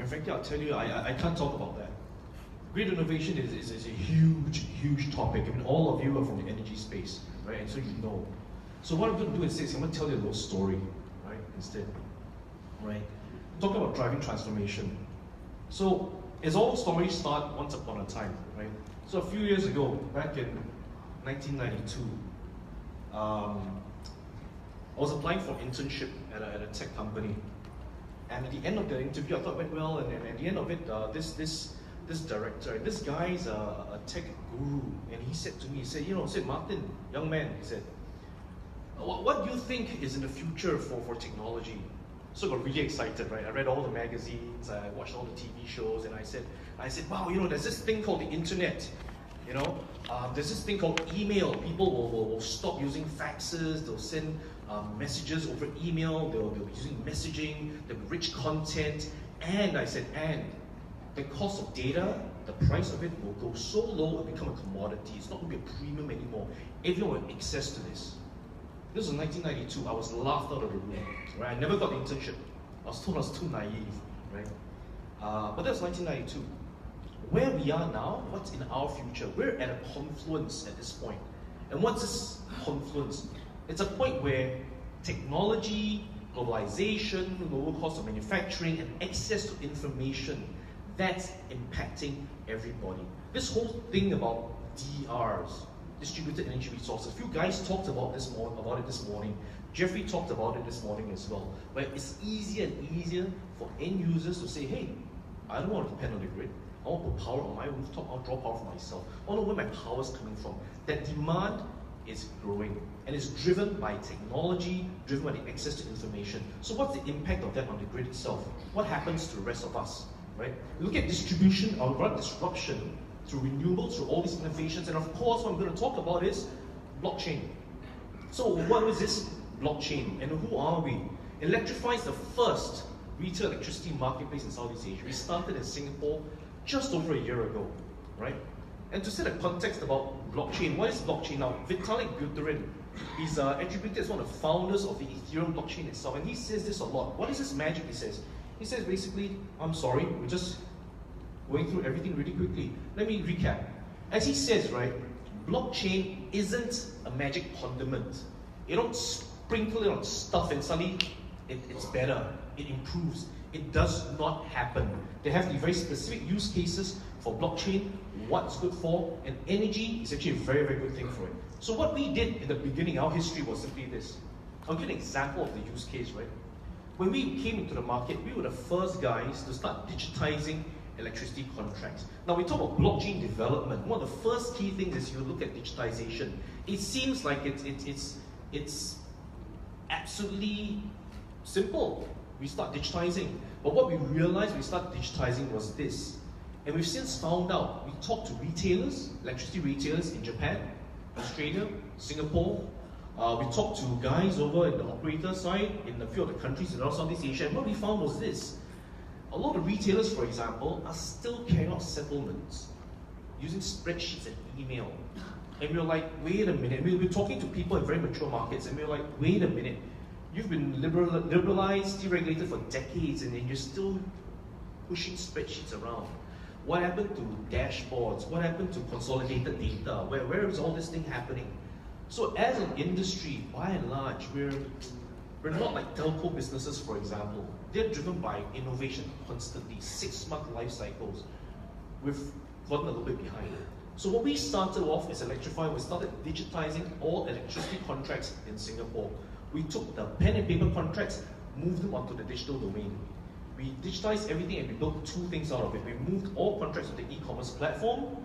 And frankly, I'll tell you, I can't talk about that. Grid innovation is a huge topic. I mean, all of you are from the energy space, right? And so you know. So what I'm going to do is I'm going to tell you a little story, right? Instead, right? Talk about driving transformation. So, as all stories start once upon a time, right? So a few years ago, back in 1992, I was applying for internship at a tech company. And at the end of the interview, I thought it went well, and at the end of it, this director, this guy's a tech guru, and he said to me, he said, Martin, young man, he said, what do you think is in the future for technology? So I got really excited, right? I read all the magazines, I watched all the TV shows, and I said, wow, there's this thing called the internet. There's this thing called email. People will stop using faxes, they'll send messages over email, they'll be using messaging, there'll be rich content, and I said, and the cost of data, the price of it will go so low and become a commodity. It's not going to be a premium anymore. Everyone will have access to this. This was 1992. I was laughed out of the room. Right? I never got the internship. I was told I was too naive. Right? But that was 1992. Where we are now, what's in our future? We're at a confluence at this point. And what's this confluence? It's a point where technology, globalization, lower cost of manufacturing, and access to information, that's impacting everybody. This whole thing about DRs, distributed energy resources. A few guys talked about it this morning. Jeffrey talked about it this morning as well. Where it's easier and easier for end users to say, hey, I don't want to depend on the grid. I want to put power on my rooftop. I'll draw power for myself. I want to know where my power is coming from. That demand is growing, and it's driven by technology, driven by the access to information. So what's the impact of that on the grid itself? What happens to the rest of us, right? We look at distribution, or rather disruption, through renewables, through all these innovations, and of course what I'm going to talk about is blockchain. So what is this blockchain, and who are we? Electrify is the first retail electricity marketplace in Southeast Asia. We started in Singapore just over a year ago, right? And to set a context about blockchain, what is blockchain now? Vitalik Buterin, he's attributed as one of the founders of the Ethereum blockchain itself, and he says this a lot. What is this magic, he says? He says basically, I'm sorry, we're just going through everything really quickly. Let me recap. As he says, right, blockchain isn't a magic condiment. You don't sprinkle it on stuff and suddenly it's better, it improves. It does not happen. There have to be very specific use cases for blockchain, what it's good for, and energy is actually a very, very good thing for it. So what we did in the beginning, our history was simply this. I'll give you an example of the use case, right? When we came into the market, we were the first guys to start digitizing electricity contracts. Now we talk about blockchain development. One of the first key things is you look at digitization. It seems like it's absolutely simple. We start digitizing. But what we realized when we started digitizing was this. And we've since found out, we talked to retailers, electricity retailers in Japan, Australia, Singapore. We talked to guys over in the operator side in a few of the countries in Southeast Asia. And what we found was this. A lot of retailers, for example, are still carrying out settlements using spreadsheets and email. And we were like, wait a minute. We were talking to people in very mature markets, and we were like, wait a minute. You've been liberalized, deregulated for decades, and then you're still pushing spreadsheets around. What happened to dashboards? What happened to consolidated data? Where is all this thing happening? So as an industry, by and large, we're not like telco businesses, for example. They're driven by innovation constantly, 6-month life cycles. We've gotten a little bit behind. So what we started off as Electrify, we started digitizing all electricity contracts in Singapore. We took the pen and paper contracts, moved them onto the digital domain. We digitized everything and we built 2 things out of it. We moved all contracts to the e-commerce platform.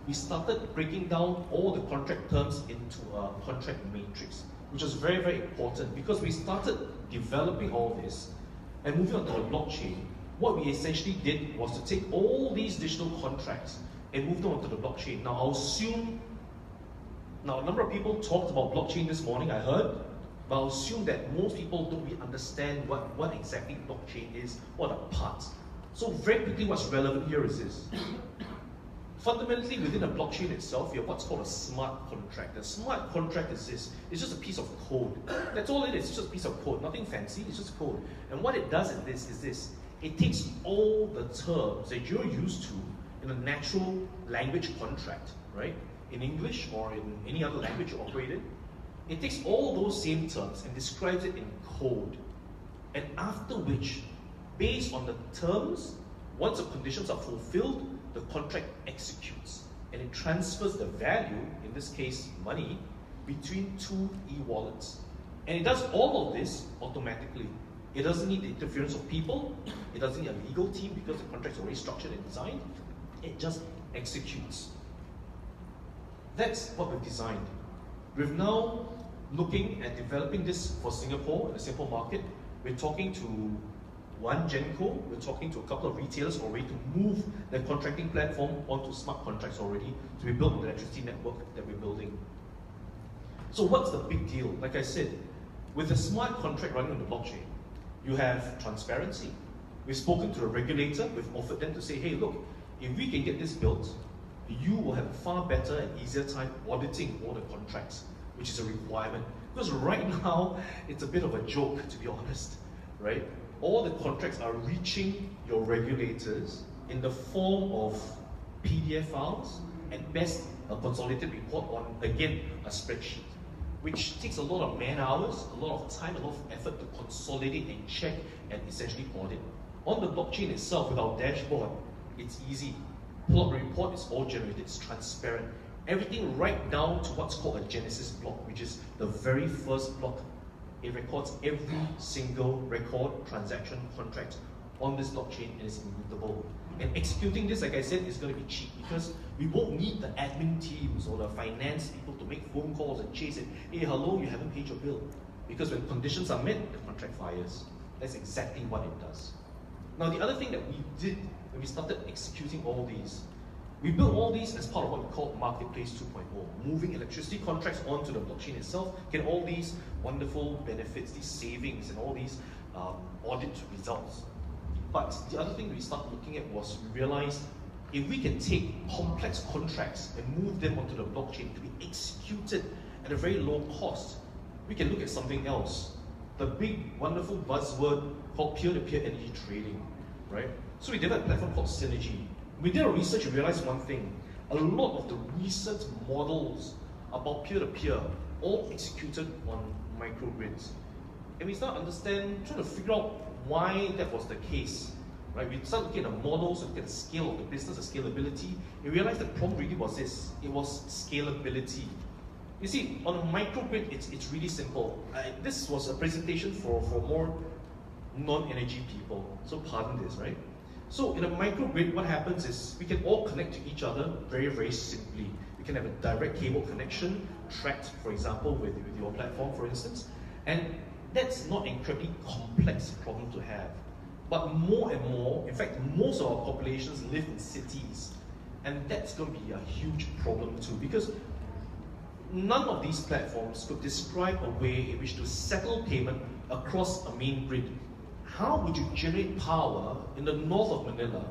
We started breaking down all the contract terms into a contract matrix, which was very, very important because we started developing all this and moving on to the blockchain. What we essentially did was to take all these digital contracts and move them onto the blockchain. Now, a number of people talked about blockchain this morning, I heard, but I'll assume that most people don't really understand what exactly blockchain is, what are parts. So very quickly, what's relevant here is this. Fundamentally, within a blockchain itself, you have what's called a smart contract. A smart contract is this. It's just a piece of code. That's all it is. It's just a piece of code. Nothing fancy. It's just code. And what it does is this. it takes all the terms that you're used to in a natural language contract, right? In English or in any other language you operate in. It takes all those same terms and describes it in code. And after which, based on the terms, once the conditions are fulfilled, the contract executes. And it transfers the value, in this case money, between two e-wallets. And it does all of this automatically. It doesn't need the interference of people. It doesn't need a legal team because the contract's already structured and designed. It just executes. That's what we've designed. We're now looking at developing this for Singapore, the Singapore market. We're talking to one Genco, we're talking to a couple of retailers already to move their contracting platform onto smart contracts already to be built on the electricity network that we're building. So what's the big deal? Like I said, with a smart contract running on the blockchain, you have transparency. We've spoken to the regulator, we've offered them to say, hey, look, if we can get this built, you will have a far better and easier time auditing all the contracts, which is a requirement. Because right now, it's a bit of a joke, to be honest, right? All the contracts are reaching your regulators in the form of PDF files, and best a consolidated report on, again, a spreadsheet, which takes a lot of man hours, a lot of time, a lot of effort to consolidate and check and essentially audit. On the blockchain itself, with our dashboard, it's easy. Pull up the report, it's all generated, it's transparent. Everything right down to what's called a Genesis block, which is the very first block. It records every single record, transaction, contract on this blockchain, and it's immutable. And executing this, like I said, is going to be cheap because we won't need the admin teams or the finance people to make phone calls and chase it. Hey, hello, you haven't paid your bill. Because when conditions are met, the contract fires. That's exactly what it does. Now, the other thing that we did when we started executing all these, we built all these as part of what we call Marketplace 2.0, moving electricity contracts onto the blockchain itself, get all these wonderful benefits, these savings, and all these audit results. But the other thing we started looking at was we realized if we can take complex contracts and move them onto the blockchain to be executed at a very low cost, we can look at something else. The big, wonderful buzzword called peer-to-peer energy trading, right? So we developed a platform called Synergy. We did our research and realized one thing. A lot of the research models about peer-to-peer all executed on microgrids. And we started trying to figure out why that was the case. Right? We started looking at the models, looking at the scale of the business, the scalability. We realized the problem really was this. It was scalability. You see, on a microgrid, it's really simple. This was a presentation for more non-energy people, so pardon this, right? So in a microgrid, what happens is we can all connect to each other very, very simply. We can have a direct cable connection, tracked, for example, with your platform, for instance. And that's not an incredibly complex problem to have. But more and more, in fact, most of our populations live in cities. And that's going to be a huge problem too, because none of these platforms could describe a way in which to settle payment across a main grid. How would you generate power in the north of Manila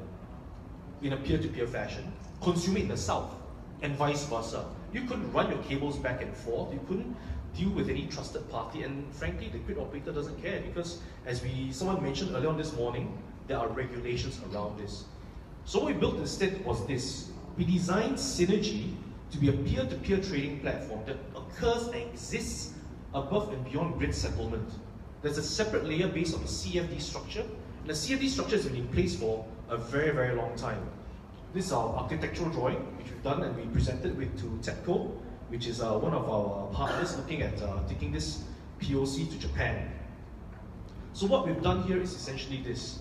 in a peer-to-peer fashion, consume it in the south, and vice versa? You couldn't run your cables back and forth, you couldn't deal with any trusted party, and frankly, the grid operator doesn't care because, as someone mentioned earlier on this morning, there are regulations around this. So what we built instead was this. We designed Synergy to be a peer-to-peer trading platform that occurs and exists above and beyond grid settlement. There's a separate layer based on the CFD structure, and the CFD structure has been in place for a very, very long time. This is our architectural drawing, which we've done and we presented to TEPCO, which is one of our partners looking at taking this POC to Japan. So what we've done here is essentially this.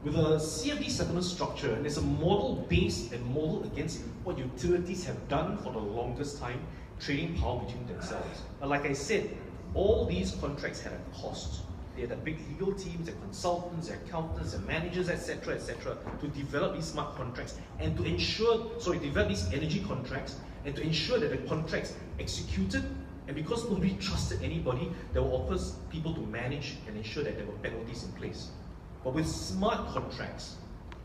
With a CFD settlement structure, and it's a model based and model against what utilities have done for the longest time, trading power between themselves. But like I said, all these contracts had a cost. They had a big legal teams, their consultants, their accountants, their managers, etc., to develop these smart contracts and to develop these energy contracts and to ensure that the contracts executed. And because nobody trusted anybody, there were of course people to manage and ensure that there were penalties in place. But with smart contracts,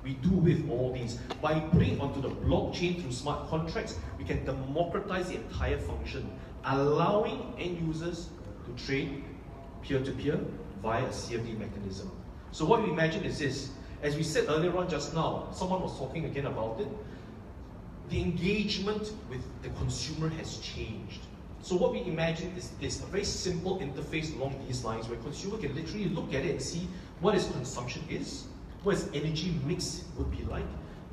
we do with all these. By putting it onto the blockchain through smart contracts, we can democratize the entire function, allowing end users to trade peer-to-peer via a CFD mechanism. So what we imagine is this. as we said earlier on just now, someone was talking again about it, the engagement with the consumer has changed. So what we imagine is this, a very simple interface along these lines where consumer can literally look at it and see what his consumption is, what his energy mix would be like.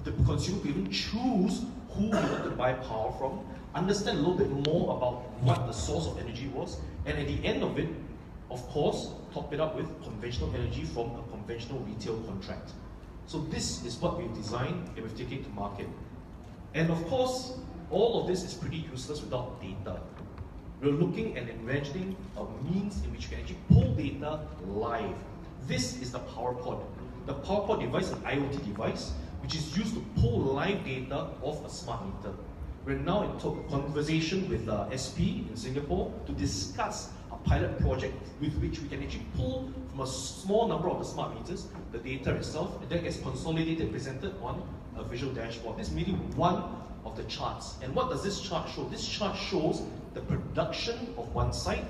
The consumer can even choose who he want to buy power from, understand a little bit more about what the source of energy was, and at the end of it, of course, top it up with conventional energy from a conventional retail contract. So this is what we've designed and we've taken to market. And of course, all of this is pretty useless without data. We're looking and imagining a means in which you can actually pull data live. This is the PowerPod. The PowerPod device is an IoT device which is used to pull live data off a smart meter. We're now in conversation with SP in Singapore to discuss a pilot project with which we can actually pull from a small number of the smart meters the data itself, and that gets consolidated and presented on a visual dashboard. This is merely one of the charts. And what does this chart show? This chart shows the production of one site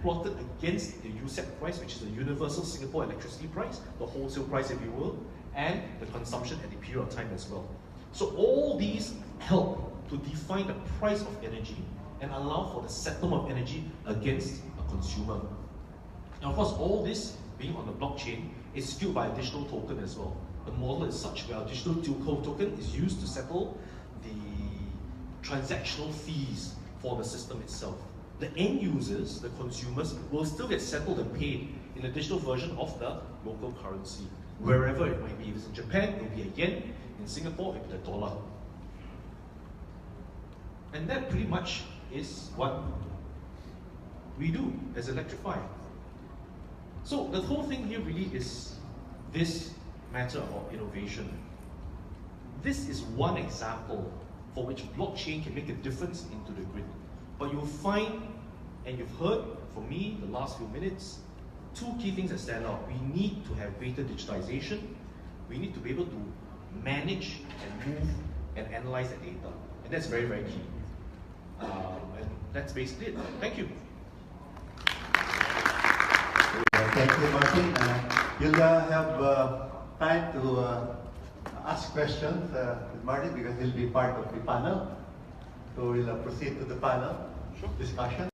plotted against the USEP price, which is the Universal Singapore Electricity Price, the wholesale price if you will, and the consumption at the period of time as well. So all these help to define the price of energy and allow for the settlement of energy against a consumer. And of course, all this being on the blockchain is fueled by a digital token as well. The model is such where a digital token is used to settle the transactional fees for the system itself. The end users, the consumers, will still get settled and paid in the digital version of the local currency, wherever it might be. If it's in Japan, it will be a yen. In Singapore, it will be the dollar. And that pretty much is what we do as Electrify. So the whole thing here really is this matter of innovation. This is one example for which blockchain can make a difference into the grid. But you'll find, and you've heard from me the last few minutes, two key things that stand out. We need to have greater digitization. We need to be able to manage and move and analyze the data. And that's very, very key. And that's basically it. Thank you. Thank you, Martin. You'll have time to ask questions with Martin because he'll be part of the panel. So we'll proceed to the panel discussion.